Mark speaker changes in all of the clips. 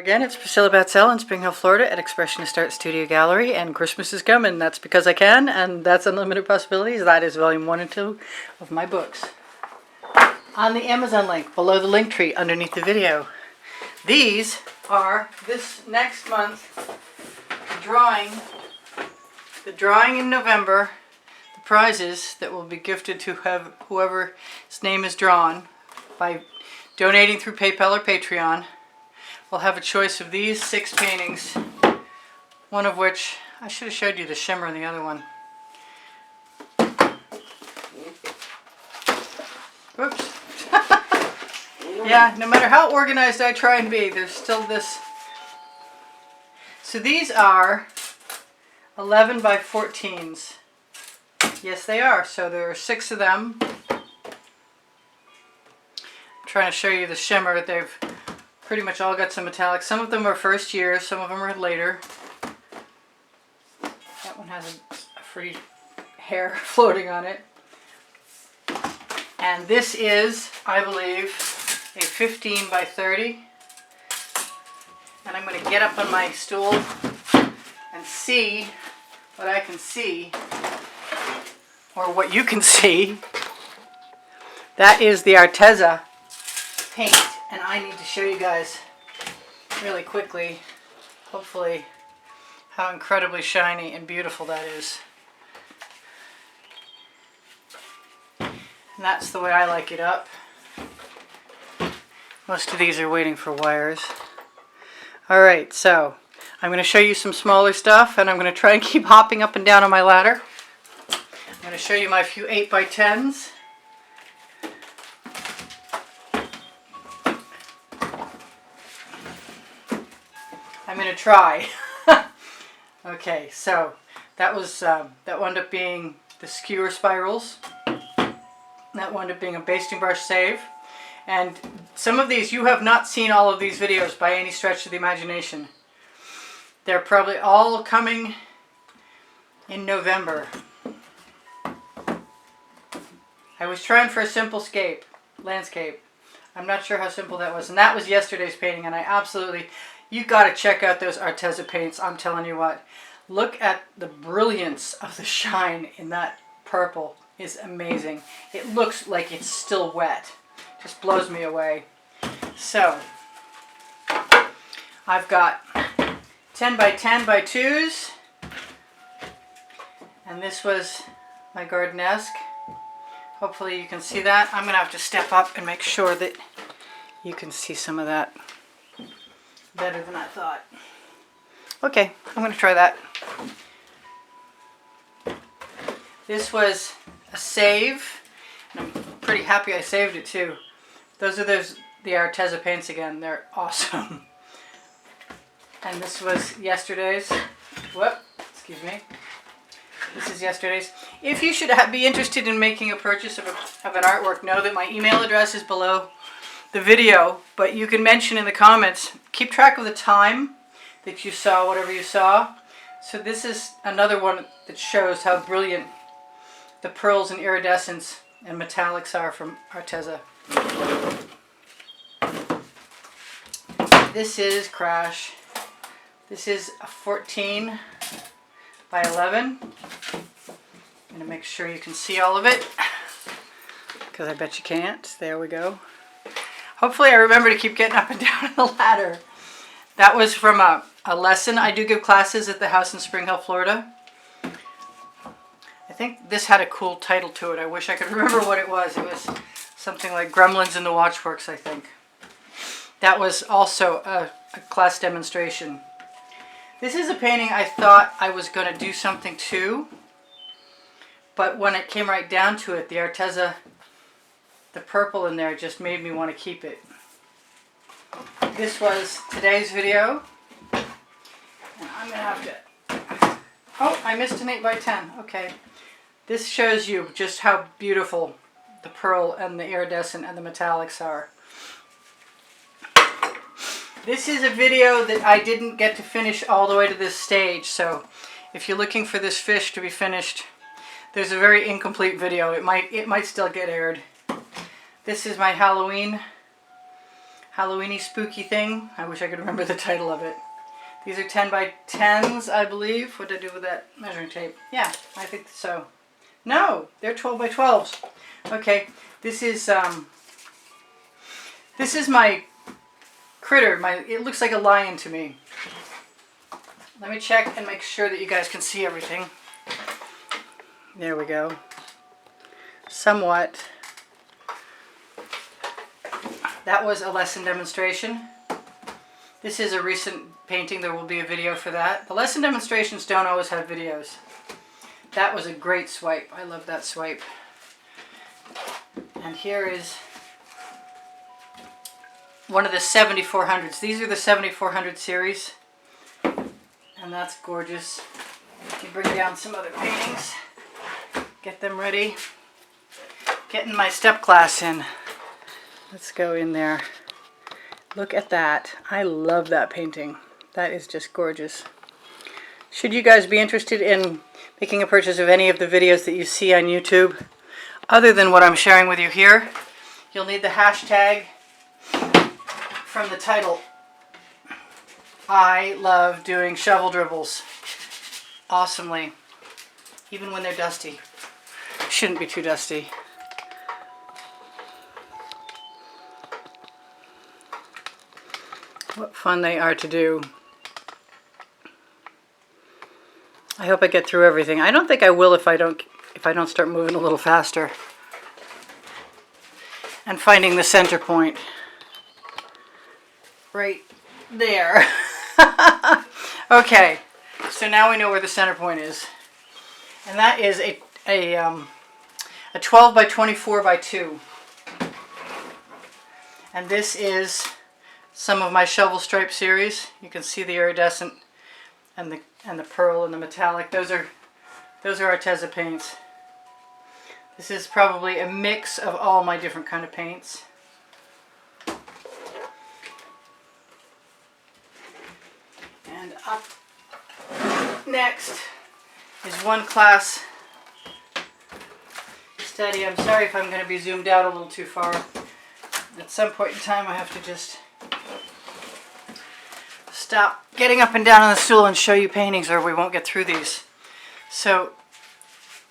Speaker 1: Again, it's Priscilla Batzell in Spring Hill, Florida at Expressionist Art Studio Gallery, and Christmas is coming. That's because I can, and that's Unlimited Possibilities. That is volume 1 and 2 of my books. On the Amazon link, below the link tree, underneath the video. These are this next month, the drawing in November, the prizes that will be gifted to whoever's name is drawn by donating through PayPal or Patreon. We'll have a choice of these 6 paintings, one of which, I should have showed you the Shimmer and the other one. Whoops. Yeah, no matter how organized I try and be, there's still this. So these are 11 by 14s. Yes, they are. So there are 6 of them. I'm trying to show you the Shimmer. They've pretty much all got some metallic. Some of them are first year, some of them are later. That one has a free hair floating on it. And this is, I believe, a 15 by 30. And I'm going to get up on my stool and see what I can see, or what you can see. That is the Arteza paint. And I need to show you guys really quickly, hopefully, how incredibly shiny and beautiful that is. And that's the way I like it up. Most of these are waiting for wires. Alright, so I'm going to show you some smaller stuff, and I'm going to try and keep hopping up and down on my ladder. I'm going to show you my few 8 by 10s. I'm going to try. Okay, so that wound up being the skewer spirals. That wound up being a basting brush save. And some of these, you have not seen all of these videos by any stretch of the imagination. They're probably all coming in November. I was trying for a simple landscape. I'm not sure how simple that was. And that was yesterday's painting, and I absolutely... You got to check out those Arteza paints. I'm telling you what. Look at the brilliance of the shine in that purple. It's amazing. It looks like it's still wet. Just blows me away. So, I've got 10 by 10 by 2s. And this was my gardenesque. Hopefully you can see that. I'm going to have to step up and make sure that you can see some of that better than I thought. Okay, I'm going to try that. This was a save, and I'm pretty happy I saved it too. Those are the Arteza paints again. They're awesome. And this was yesterday's. Whoop, excuse me. This is yesterday's. If you should be interested in making a purchase of an artwork, know that my email address is below the video, but you can mention in the comments, keep track of the time that you saw whatever you saw. So this is another one that shows how brilliant the pearls and iridescence and metallics are from Arteza. This is Crash. This is a 14 by 11. I'm going to make sure you can see all of it, because I bet you can't. There we go. Hopefully I remember to keep getting up and down on the ladder. That was from a lesson. I do give classes at the house in Spring Hill, Florida. I think this had a cool title to it. I wish I could remember what it was. It was something like Gremlins in the Watchworks, I think. That was also a class demonstration. This is a painting I thought I was going to do something to, but when it came right down to it, the Arteza, the purple in there just made me want to keep it. This was today's video. And I'm going to have to... Oh, I missed an 8 by 10. Okay. This shows you just how beautiful the pearl and the iridescent and the metallics are. This is a video that I didn't get to finish all the way to this stage, so if you're looking for this fish to be finished, there's a very incomplete video. It might still get aired. This is my Halloween Halloweeny spooky thing. I wish I could remember the title of it. These are 10 by 10s, I believe. What did I do with that measuring tape? Yeah, I think so. No, they're 12 by 12s. Okay, this is my critter. It looks like a lion to me. Let me check and make sure that you guys can see everything. There we go. Somewhat. That was a lesson demonstration. This is a recent painting. There will be a video for that. The lesson demonstrations don't always have videos. That was a great swipe. I love that swipe. And here is one of the 7400s. These are the 7400 series. And that's gorgeous. Let me bring down some other paintings. Get them ready. Getting my step class in. Let's go in there. Look at that. I love that painting. That is just gorgeous. Should you guys be interested in making a purchase of any of the videos that you see on YouTube, other than what I'm sharing with you here, you'll need the hashtag from the title. I love doing shovel dribbles awesomely, even when they're dusty. Shouldn't be too dusty. What fun they are to do. I hope I get through everything. I don't think I will if I don't start moving a little faster. And finding the center point. Right there. Okay, so now we know where the center point is. And that is a 12 by 24 by 2. And this is some of my shovel stripe series. You can see the iridescent and the pearl and the metallic. Those are Arteza paints. This is probably a mix of all my different kind of paints. And up next is one class study. I'm sorry if I'm going to be zoomed out a little too far. At some point in time I have to just stop getting up and down on the stool and show you paintings, or we won't get through these. So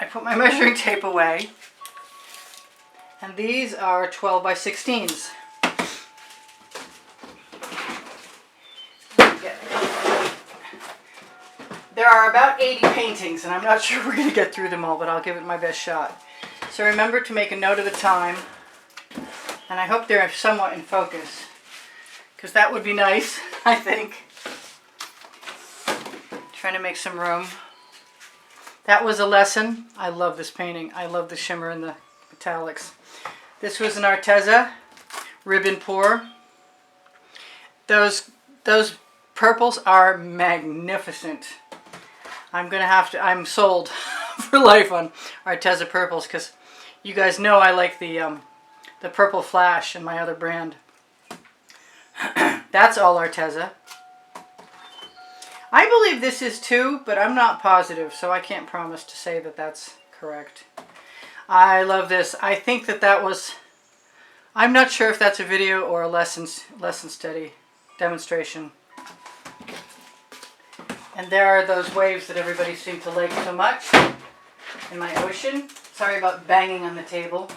Speaker 1: I put my measuring tape away, and these are 12 by 16s. There are about 80 paintings, and I'm not sure we're going to get through them all, but I'll give it my best shot. So remember to make a note of the time, and I hope they're somewhat in focus, because that would be nice, I think. Trying to make some room. That was a lesson. I love this painting. I love the shimmer and the metallics. This was an Arteza ribbon pour. Those purples are magnificent. I'm sold for life on Arteza purples, because you guys know I like the purple flash in my other brand. That's all Arteza. I believe this is too, but I'm not positive, so I can't promise to say that that's correct. I love this. I think that was, I'm not sure if that's a video or a lesson study demonstration. And there are those waves that everybody seemed to like so much in my ocean. Sorry about banging on the table.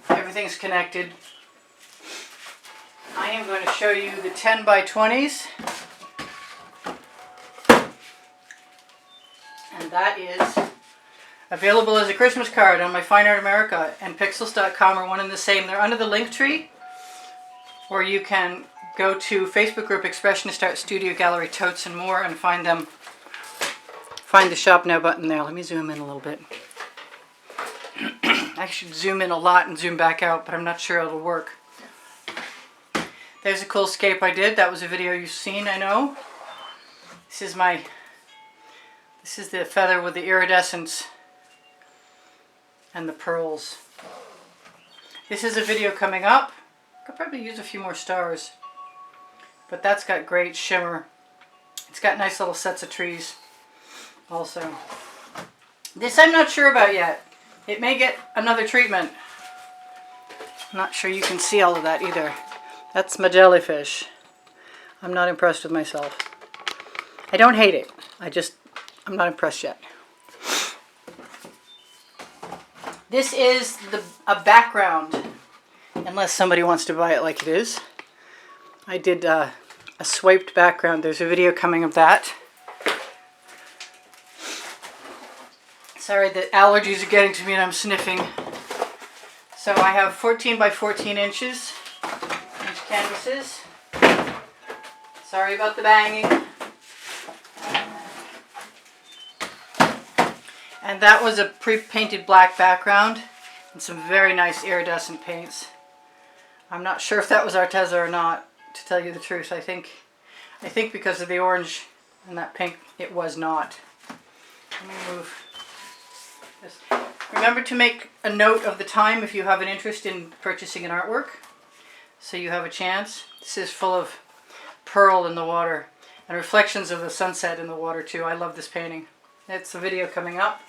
Speaker 1: Everything's connected. I am going to show you the 10 by 20s. And that is available as a Christmas card on my Fine Art America and Pixels.com are one and the same. They're under the link tree, or you can go to Facebook group Expressionist Art Studio Gallery Totes and More and find them. Find the Shop Now button there. Let me zoom in a little bit. I should zoom in a lot and zoom back out, but I'm not sure it'll work. There's a cool scape I did. That was a video you've seen, I know. This is the feather with the iridescence and the pearls. This is a video coming up. Could probably use a few more stars. But that's got great shimmer. It's got nice little sets of trees also. This I'm not sure about yet. It may get another treatment. I'm not sure you can see all of that either. That's my jellyfish. I'm not impressed with myself. I don't hate it. I'm not impressed yet. This is a background, unless somebody wants to buy it like it is. I did a swiped background. There's a video coming of that. Sorry, the allergies are getting to me and I'm sniffing. So I have 14 by 14 inch canvases. Sorry about the banging. And that was a pre-painted black background and some very nice iridescent paints. I'm not sure if that was Arteza or not, to tell you the truth. I think because of the orange and that pink, it was not. Let me move this. Remember to make a note of the time if you have an interest in purchasing an artwork, so you have a chance. This is full of pearl in the water and reflections of the sunset in the water too. I love this painting. It's a video coming up.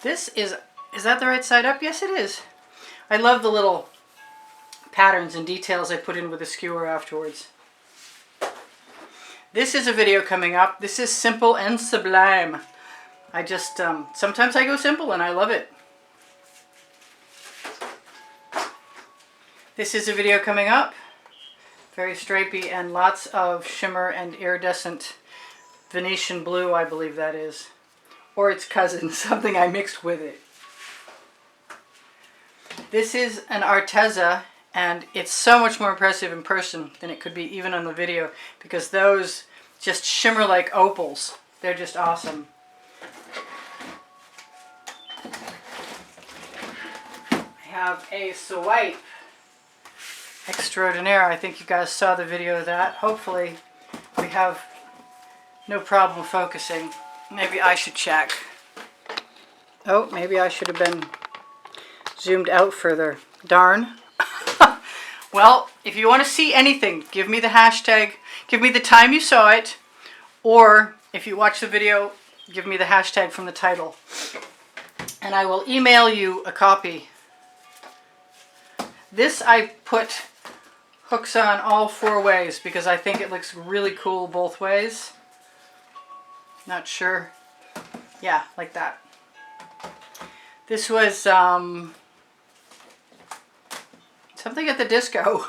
Speaker 1: This is that the right side up? Yes, it is. I love the little patterns and details I put in with the skewer afterwards. This is a video coming up. This is Simple and Sublime. I just, sometimes I go simple and I love it. This is a video coming up. Very stripy and lots of shimmer and iridescent Venetian blue, I believe that is. Or its cousin, something I mixed with it. This is an Arteza, and it's so much more impressive in person than it could be even on the video, because those just shimmer like opals. They're just awesome. I have a swipe extraordinaire. I think you guys saw the video of that. Hopefully we have no problem focusing. Maybe I should check. Oh, maybe I should have been zoomed out further. Darn. Well, if you want to see anything, give me the hashtag, give me the time you saw it, or if you watch the video, give me the hashtag from the title, and I will email you a copy. This I put hooks on all 4 ways because I think it looks really cool both ways. Not sure. Yeah, like that. This was something at the disco.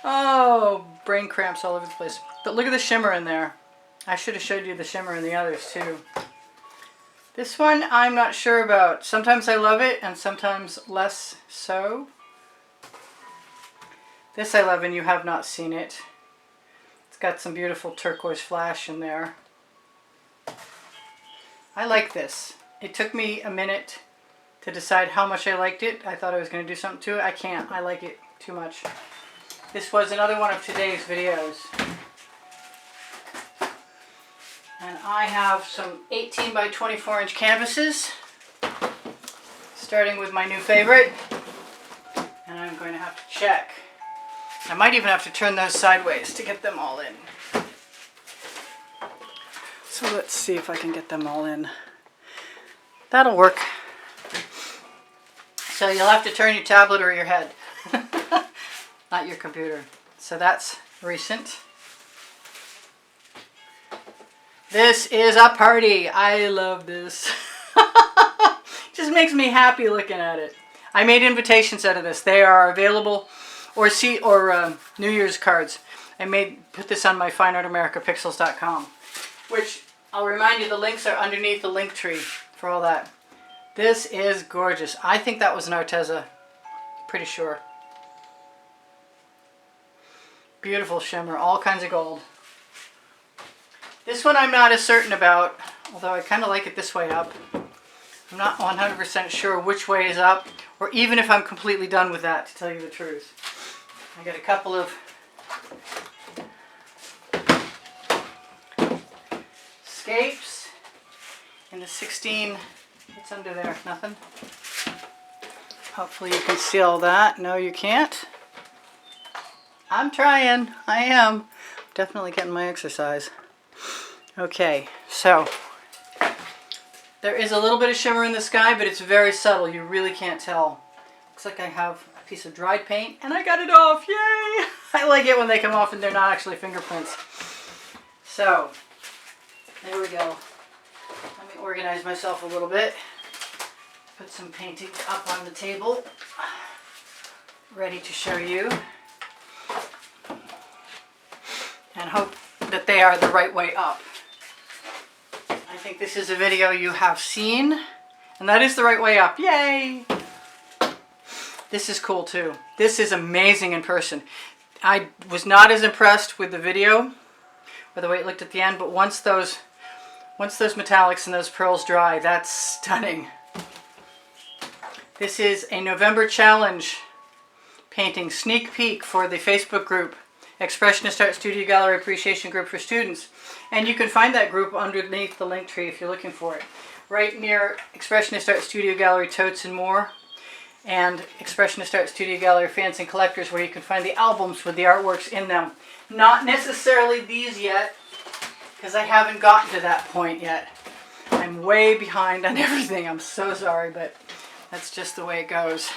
Speaker 1: Oh, brain cramps all over the place. But look at the shimmer in there. I should have showed you the shimmer in the others too. This one I'm not sure about. Sometimes I love it and sometimes less so. This I love and you have not seen it. Got some beautiful turquoise flash in there. I like this. It took me a minute to decide how much I liked it. I thought I was going to do something to it. I can't. I like it too much. This was another one of today's videos. And I have some 18 by 24 inch canvases, starting with my new favorite. And I'm going to have to check. I might even have to turn those sideways to get them all in. So let's see if I can get them all in. That'll work. So you'll have to turn your tablet or your head, not your computer. So that's recent. This is a party. I love this. Just makes me happy looking at it. I made invitations out of this. They are available. Or New Year's cards. I put this on my fineartamericapixels.com, which I'll remind you the links are underneath the link tree for all that. This is gorgeous. I think that was an Arteza. Pretty sure. Beautiful shimmer, all kinds of gold. This one I'm not as certain about, although I kind of like it this way up. I'm not 100% sure which way is up, or even if I'm completely done with that, to tell you the truth. I got a couple of scapes in the 16. What's under there? Nothing? Hopefully you can see all that. No, you can't. I'm trying. I am. Definitely getting my exercise. Okay, so There is a little bit of shimmer in the sky, but it's very subtle. You really can't tell. Looks like I have a piece of dried paint, and I got it off. Yay! I like it when they come off and they're not actually fingerprints. So, there we go. Let me organize myself a little bit. Put some painting up on the table. Ready to show you. And hope that they are the right way up. I think this is a video you have seen, and that is the right way up. Yay! This is cool too. This is amazing in person. I was not as impressed with the video, or the way it looked at the end, but once those metallics and those pearls dry, that's stunning. This is a November challenge painting sneak peek for the Facebook group, Expressionist Art Studio Gallery Appreciation Group for Students. And you can find that group underneath the link tree if you're looking for it. Right near Expressionist Art Studio Gallery Totes and More, and Expressionist Art Studio Gallery Fans and Collectors, where you can find the albums with the artworks in them. Not necessarily these yet, because I haven't gotten to that point yet. I'm way behind on everything. I'm so sorry, but that's just the way it goes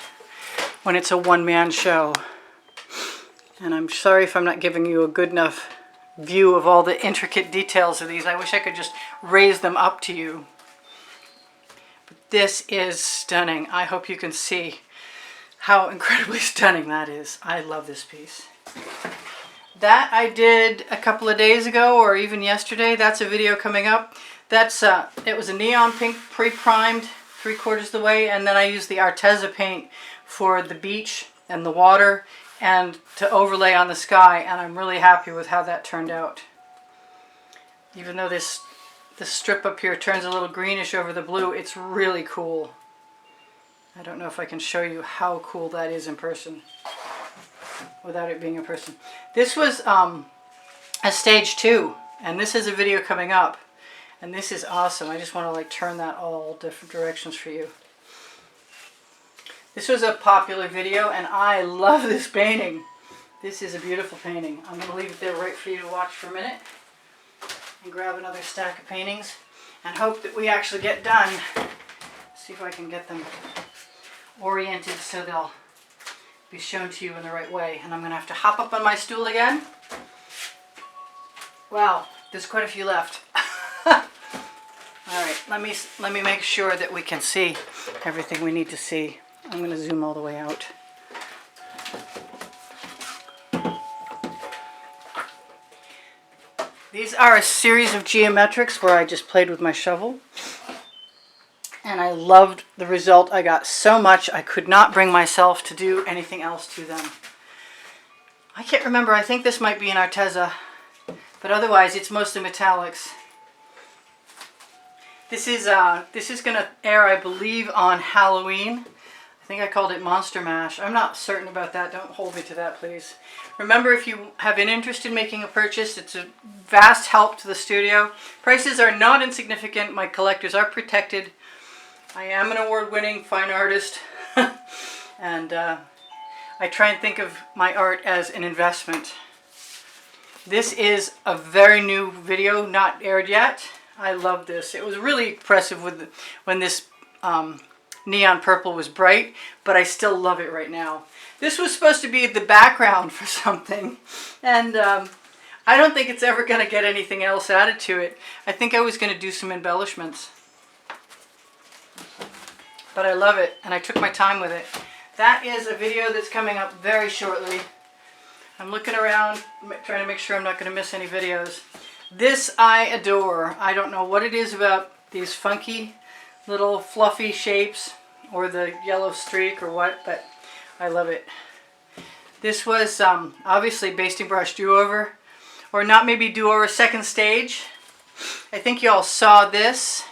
Speaker 1: when it's a one-man show. And I'm sorry if I'm not giving you a good enough view of all the intricate details of these. I wish I could just raise them up to you. But this is stunning. I hope you can see how incredibly stunning that is. I love this piece. That I did a couple of days ago, or even yesterday. That's a video coming up. That's it was a neon pink pre-primed 3/4 of the way, and then I used the Arteza paint for the beach and the water and to overlay on the sky, and I'm really happy with how that turned out. Even though this strip up here turns a little greenish over the blue, it's really cool. I don't know if I can show you how cool that is in person without it being in person. This was a stage 2, and this is a video coming up, and this is awesome. I just want to like turn that all different directions for you. This was a popular video, and I love this painting. This is a beautiful painting. I'm going to leave it there right for you to watch for a minute and grab another stack of paintings and hope that we actually get done. See if I can get them oriented so they'll be shown to you in the right way. And I'm going to have to hop up on my stool again. Wow, there's quite a few left. All right, let me make sure that we can see everything we need to see. I'm going to zoom all the way out. These are a series of geometrics where I just played with my shovel. And I loved the result I got so much I could not bring myself to do anything else to them. I can't remember, I think this might be an Arteza, but otherwise it's mostly metallics. This is going to air, I believe, on Halloween. I think I called it Monster Mash. I'm not certain about that. Don't hold me to that, please. Remember, if you have an interest in making a purchase, it's a vast help to the studio. Prices are not insignificant. My collectors are protected. I am an award-winning fine artist. And I try and think of my art as an investment. This is a very new video, not aired yet. I love this. It was really impressive when this neon purple was bright, but I still love it right now. This was supposed to be the background for something, and I don't think it's ever going to get anything else added to it. I think I was going to do some embellishments. But I love it, and I took my time with it. That is a video that's coming up very shortly. I'm looking around, trying to make sure I'm not going to miss any videos. This I adore. I don't know what it is about these funky little fluffy shapes or the yellow streak or what, but I love it. This was obviously basting brush do-over, or not maybe do-over, second stage. I think you all saw this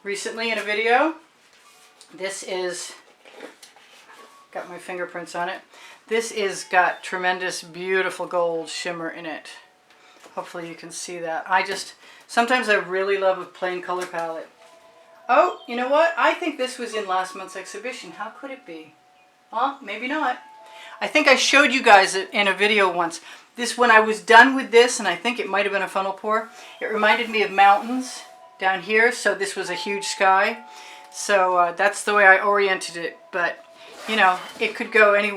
Speaker 1: recently in a video. This is got my fingerprints on it. This is got tremendous beautiful gold shimmer in it. Hopefully you can see that. Sometimes I really love a plain color palette. Oh, you know what? I think this was in last month's exhibition. How could it be? Well, maybe not. I think I showed you guys it in a video once. This, when I was done with this, and I think it might have been a funnel pour, it reminded me of mountains. down here, so this was a huge sky. So that's the way I oriented it, but you know, it could go any